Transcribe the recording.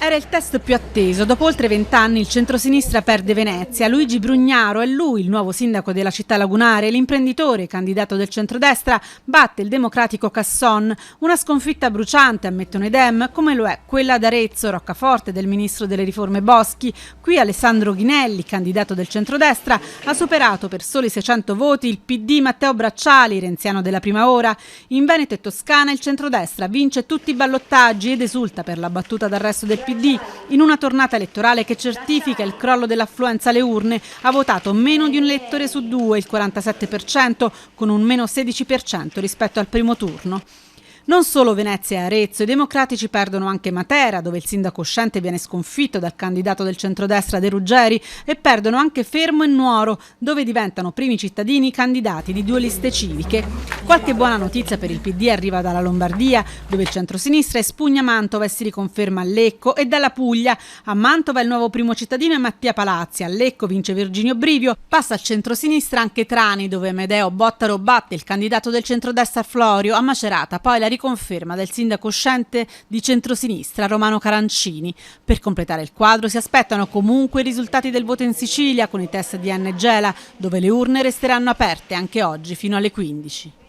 Era il test più atteso. Dopo oltre 20 anni il centrosinistra perde Venezia. Luigi Brugnaro è lui il nuovo sindaco della città lagunare. L'imprenditore, candidato del centrodestra, batte il democratico Casson. Una sconfitta bruciante, ammettono i Dem, come lo è quella d'Arezzo, roccaforte del ministro delle riforme Boschi. Qui Alessandro Ghinelli, candidato del centrodestra, ha superato per soli 600 voti il PD Matteo Bracciali, renziano della prima ora. In Veneto e Toscana il centrodestra vince tutti i ballottaggi ed esulta per la battuta d'arresto del PD. In una tornata elettorale che certifica il crollo dell'affluenza alle urne, ha votato meno di un elettore su due, il 47%, con un meno 16% rispetto al primo turno. Non solo Venezia e Arezzo, i democratici perdono anche Matera, dove il sindaco uscente viene sconfitto dal candidato del centrodestra De Ruggeri, e perdono anche Fermo e Nuoro, dove diventano primi cittadini candidati di due liste civiche. Qualche buona notizia per il PD arriva dalla Lombardia, dove il centrosinistra espugna Mantova e si riconferma a Lecco, e dalla Puglia. A Mantova il nuovo primo cittadino è Mattia Palazzi, a Lecco vince Virginio Brivio, passa al centrosinistra anche Trani, dove Amedeo Bottaro batte il candidato del centrodestra Florio, a Macerata poi la riconferma del sindaco uscente di centrosinistra Romano Carancini. Per completare il quadro si aspettano comunque i risultati del voto in Sicilia con i test di Anne Gela, dove le urne resteranno aperte anche oggi fino alle 15.